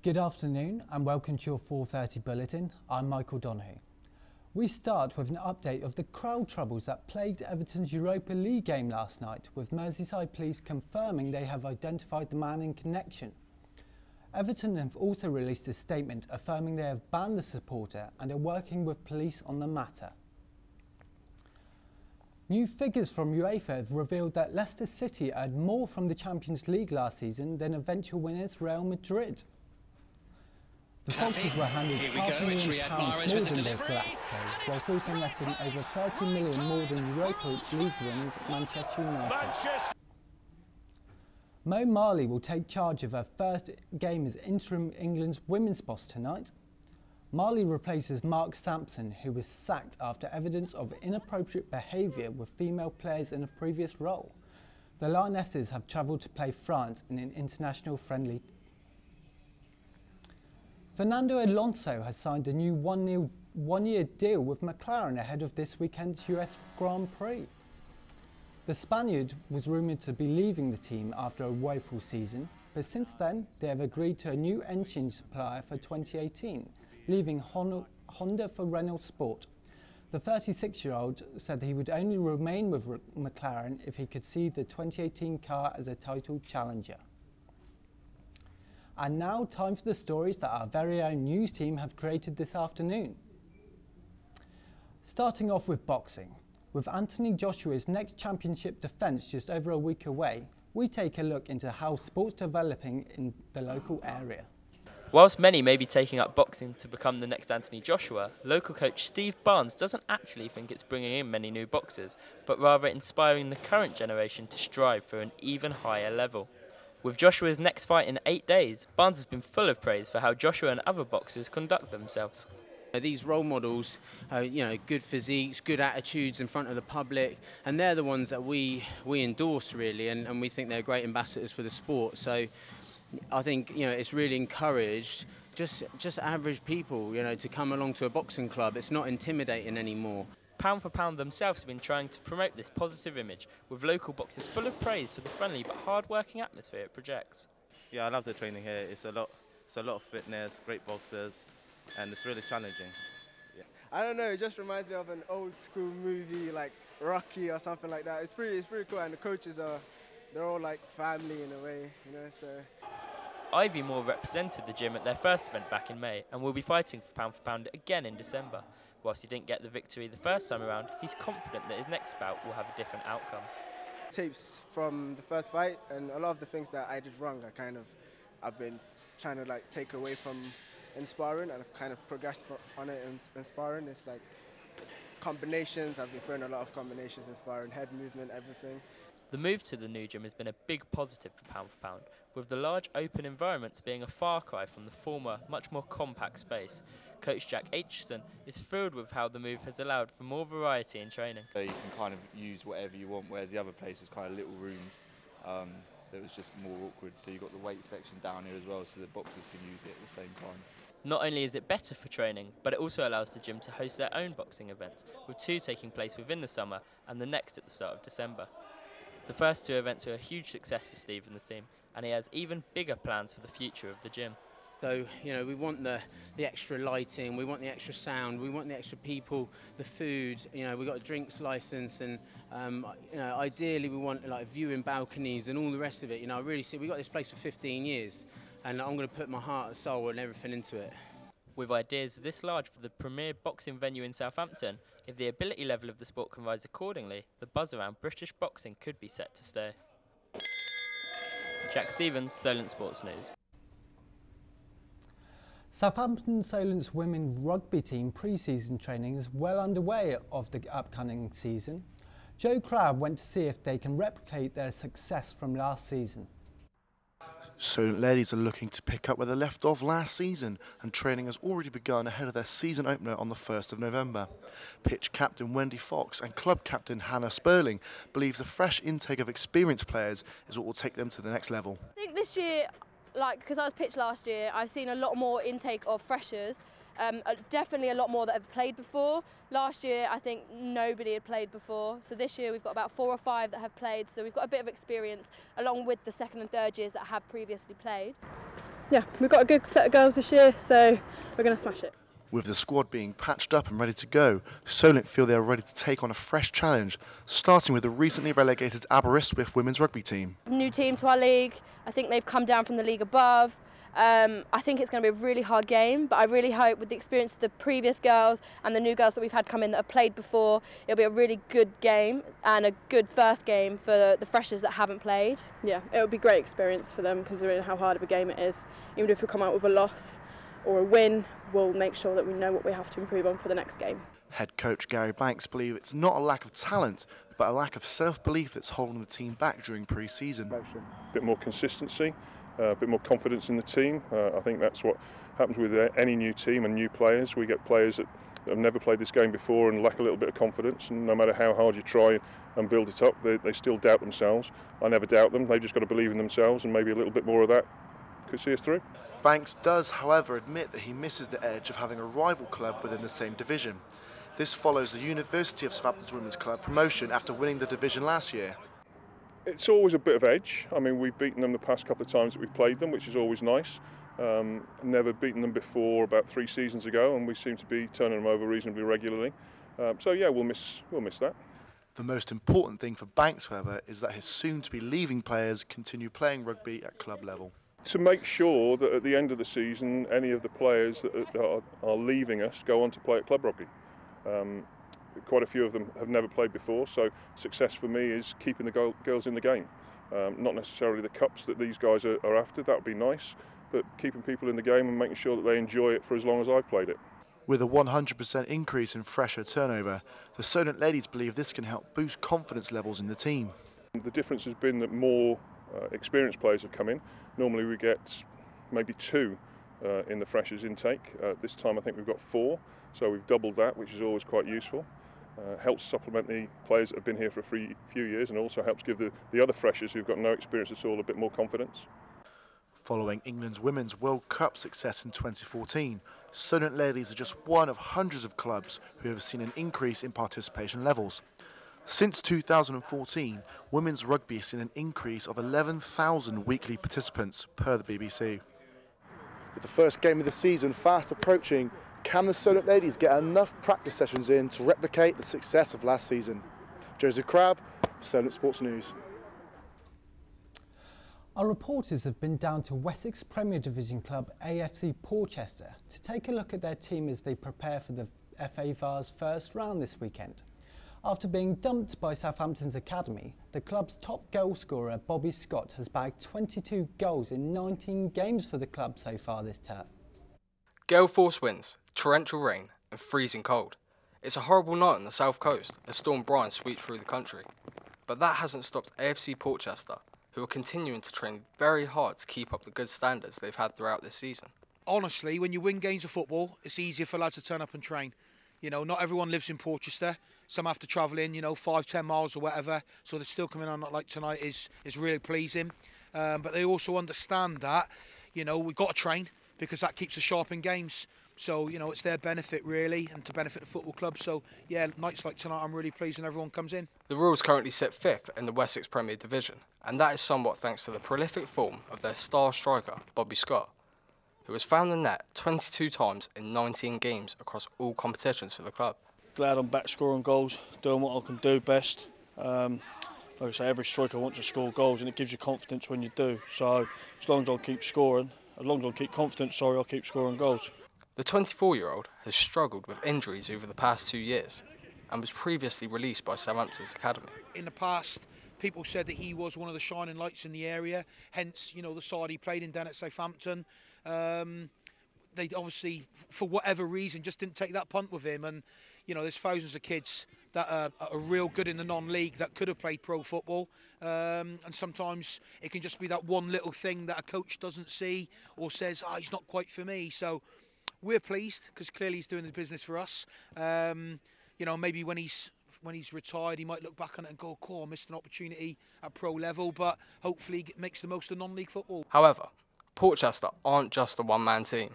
Good afternoon and welcome to your 4:30 bulletin. I'm Michael Donahue. We start with an update of the crowd troubles that plagued Everton's Europa League game last night, with Merseyside police confirming they have identified the man in connection. Everton have also released a statement affirming they have banned the supporter and are working with police on the matter. New figures from UEFA have revealed that Leicester City earned more from the Champions League last season than eventual winners Real Madrid. The Foxes were handed £500,000 more than their Galacticos, whilst also netting over £30 million more than Europa League winners Manchester United. Mo Marley will take charge of her first game as interim England's women's boss tonight. Marley replaces Mark Sampson, who was sacked after evidence of inappropriate behaviour with female players in a previous role. The Lionesses have travelled to play France in an international friendly. Fernando Alonso has signed a new one-year deal with McLaren ahead of this weekend's US Grand Prix. The Spaniard was rumoured to be leaving the team after a woeful season, but since then they have agreed to a new engine supplier for 2018, leaving Honda for Renault Sport. The 36-year-old said he would only remain with McLaren if he could see the 2018 car as a title challenger. And now, time for the stories that our very own news team have created this afternoon. Starting off with boxing. With Anthony Joshua's next championship defence just over a week away, we take a look into how sport's developing in the local area. Whilst many may be taking up boxing to become the next Anthony Joshua, local coach Steve Barnes doesn't actually think it's bringing in many new boxers, but rather inspiring the current generation to strive for an even higher level. With Joshua's next fight in 8 days, Barnes has been full of praise for how Joshua and other boxers conduct themselves. These role models, good physiques, good attitudes in front of the public, and they're the ones that we endorse really, and we think they're great ambassadors for the sport. So I think it's really encouraged just average people to come along to a boxing club. It's not intimidating anymore. Pound for Pound themselves have been trying to promote this positive image, with local boxers full of praise for the friendly but hard-working atmosphere it projects. Yeah, I love the training here. It's a lot of fitness, great boxers, and it's really challenging. Yeah. I don't know, it just reminds me of an old school movie like Rocky or something like that. It's pretty cool, and the coaches they're all like family in a way, so. Ivy Moore represented the gym at their first event back in May and will be fighting for Pound again in December. Whilst he didn't get the victory the first time around, he's confident that his next bout will have a different outcome. Tapes from the first fight, and a lot of the things that I did wrong, I've been trying to take away from in sparring, and I've kind of progressed on it in sparring. It's like combinations. I've been throwing a lot of combinations in sparring, head movement, everything. The move to the new gym has been a big positive for Pound, with the large open environments being a far cry from the former, much more compact space. Coach Jack Aitchison is thrilled with how the move has allowed for more variety in training. You can kind of use whatever you want, whereas the other place was kind of little rooms that was just more awkward. So you've got the weight section down here as well, so the boxers can use it at the same time. Not only is it better for training, but it also allows the gym to host their own boxing events, with 2 taking place within the summer and the next at the start of December. The first 2 events were a huge success for Steve and the team, and he has even bigger plans for the future of the gym. So, we want the extra lighting, we want the extra sound, we want the extra people, the food, we've got a drinks license, and, ideally we want viewing balconies and all the rest of it. I really see we've got this place for 15 years, and I'm going to put my heart and soul and everything into it. With ideas this large for the premier boxing venue in Southampton, if the ability level of the sport can rise accordingly, the buzz around British boxing could be set to stay. Jack Stevens, Solent Sports News. Southampton Solent's women rugby team pre-season training is well underway of the upcoming season. Joe Crabb went to see if they can replicate their success from last season. Solent ladies are looking to pick up where they left off last season, and training has already begun ahead of their season opener on the 1st of November. Pitch captain Wendy Fox and club captain Hannah Sperling believes the fresh intake of experienced players is what will take them to the next level. I think this year, because I was pitched last year, I've seen a lot more intake of freshers. Definitely a lot more that have played before. Last year, I think nobody had played before. So this year, we've got about 4 or 5 that have played. So we've got a bit of experience, along with the 2nd and 3rd years that have previously played. Yeah, we've got a good set of girls this year, so we're going to smash it. With the squad being patched up and ready to go, Solent feel they are ready to take on a fresh challenge, starting with the recently relegated Aberystwyth women's rugby team. New team to our league. I think they've come down from the league above. I think it's going to be a really hard game, but I really hope with the experience of the previous girls and the new girls that we've had come in that have played before, it'll be a really good game and a good first game for the freshers that haven't played. Yeah, it'll be a great experience for them considering how hard of a game it is. Even if we come out with a loss or a win, we'll make sure that we know what we have to improve on for the next game. Head coach Gary Banks believes it's not a lack of talent, but a lack of self-belief that's holding the team back during pre-season. A bit more consistency, a bit more confidence in the team. I think that's what happens with any new team and new players. We get players that have never played this game before and lack a little bit of confidence, and no matter how hard you try and build it up, they still doubt themselves. I never doubt them, they've just got to believe in themselves, and maybe a little bit more of that could see us through. Banks does, however, admit that he misses the edge of having a rival club within the same division. This follows the University of Southampton's Women's Club promotion after winning the division last year. It's always a bit of edge. I mean, we've beaten them the past couple of times that we've played them, which is always nice. Never beaten them before about 3 seasons ago, and we seem to be turning them over reasonably regularly. So yeah, we'll miss that. The most important thing for Banks, however, is that his soon-to-be leaving players continue playing rugby at club level. To make sure that at the end of the season, any of the players that are leaving us go on to play at club rugby. Quite a few of them have never played before, so success for me is keeping the girls in the game. Not necessarily the cups that these guys are after, that would be nice, but keeping people in the game and making sure that they enjoy it for as long as I've played it. With a 100% increase in fresher turnover, the Solent ladies believe this can help boost confidence levels in the team. The difference has been that more experienced players have come in. Normally we get maybe 2 in the freshers intake. This time I think we've got 4, so we've doubled that, which is always quite useful. Helps supplement the players that have been here for a few years, and also helps give the other freshers who've got no experience at all a bit more confidence. Following England's Women's World Cup success in 2014, Solent ladies are just one of hundreds of clubs who have seen an increase in participation levels. Since 2014, women's rugby has seen an increase of 11,000 weekly participants per the BBC. With the first game of the season fast approaching, can the Solent ladies get enough practice sessions in to replicate the success of last season? Joseph Crabb, Solent Sports News. Our reporters have been down to Wessex Premier Division club AFC Porchester to take a look at their team as they prepare for the FA Vars first round this weekend. After being dumped by Southampton's academy, the club's top goal scorer Bobby Scott has bagged 22 goals in 19 games for the club so far this term. Gale force winds, torrential rain and freezing cold. It's a horrible night on the south coast as Storm Brian sweeps through the country. But that hasn't stopped AFC Porchester, who are continuing to train very hard to keep up the good standards they've had throughout this season. Honestly, when you win games of football, it's easier for lads to turn up and train. You know, not everyone lives in Porchester. Some have to travel in, 5-10 miles or whatever. So they're still coming on like tonight is really pleasing. But they also understand that, we've got to train because that keeps us sharp in games. So, it's their benefit really and to benefit the football club. So, yeah, nights like tonight, I'm really pleased when everyone comes in. The Royals currently sit 5th in the Wessex Premier Division, and that is somewhat thanks to the prolific form of their star striker, Bobby Scott, who has found the net 22 times in 19 games across all competitions for the club. Glad I'm back scoring goals, doing what I can do best. Like I say, every striker wants to score goals and it gives you confidence when you do. So as long as I keep scoring, I'll keep scoring goals. The 24-year-old has struggled with injuries over the past 2 years and was previously released by Southampton's academy. In the past, people said that he was one of the shining lights in the area, hence, the side he played in down at Southampton. They obviously, for whatever reason, just didn't take that punt with him. And, there's thousands of kids that are real good in the non-league that could have played pro football. And sometimes it can just be that one little thing that a coach doesn't see or says, he's not quite for me. So we're pleased because clearly he's doing the business for us. Maybe when he's retired, he might look back on it and go, cool, I missed an opportunity at pro level, but hopefully he makes the most of non-league football. However, Porchester aren't just a one-man team.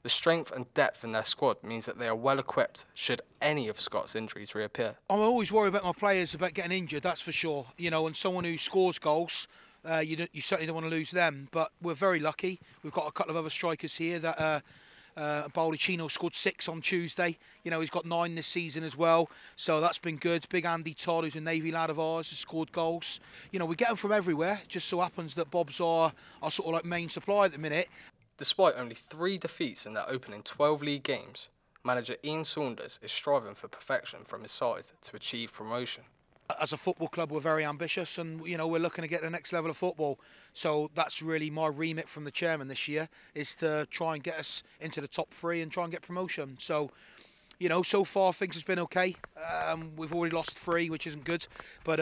The strength and depth in their squad means that they are well equipped should any of Scott's injuries reappear. I'm always worried about my players about getting injured, that's for sure. And someone who scores goals, you certainly don't want to lose them. But we're very lucky. We've got a couple of other strikers here that. Baldacchino scored 6 on Tuesday. You know, he's got 9 this season as well, so that's been good. Big Andy Todd, who's a Navy lad of ours, has scored goals. You know, we get them from everywhere. Just so happens that Bob's our sort of like main supply at the minute. Despite only 3 defeats in their opening 12 league games, manager Ian Saunders is striving for perfection from his side to achieve promotion. As a football club, we're very ambitious, and you know, we're looking to get the next level of football. So that's really my remit from the chairman this year, is to try and get us into the top 3 and try and get promotion. So, you know, so far things has been okay. We've already lost 3, which isn't good. But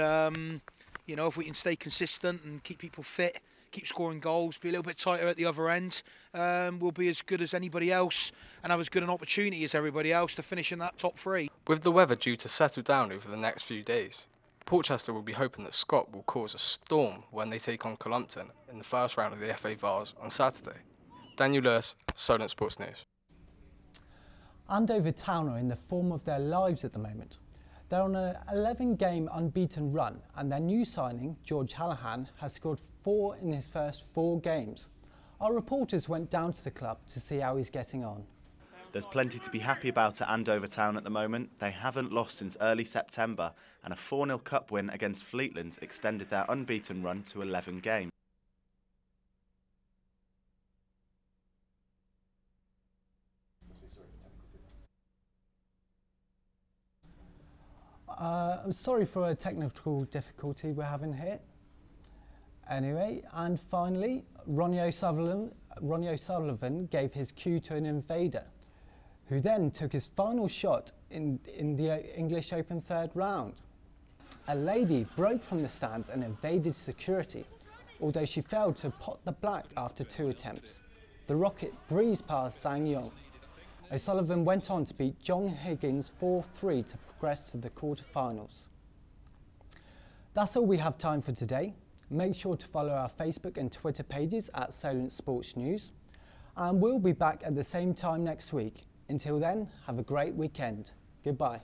you know, if we can stay consistent and keep people fit, keep scoring goals, be a little bit tighter at the other end, we'll be as good as anybody else and have as good an opportunity as everybody else to finish in that top 3. With the weather due to settle down over the next few days, Portchester will be hoping that Scott will cause a storm when they take on Southampton in the first round of the FA Vase on Saturday. Daniel Lewis, Solent Sports News. Andover Town are in the form of their lives at the moment. They're on an 11-game unbeaten run, and their new signing, George Hallahan, has scored 4 in his first 4 games. Our reporters went down to the club to see how he's getting on. There's plenty to be happy about at Andover Town at the moment. They haven't lost since early September, and a 4-0 cup win against Fleetlands extended their unbeaten run to 11 games. I'm sorry for a technical difficulty we're having here. Anyway, and finally, Ronnie O'Sullivan gave his cue to an invader, who then took his final shot in the English Open 3rd round. A lady broke from the stands and evaded security, although she failed to pot the black after 2 attempts. The rocket breezed past Sang Yong. O'Sullivan went on to beat John Higgins 4-3 to progress to the quarter-finals. That's all we have time for today. Make sure to follow our Facebook and Twitter pages at Solent Sports News, and we'll be back at the same time next week. Until then, have a great weekend. Goodbye.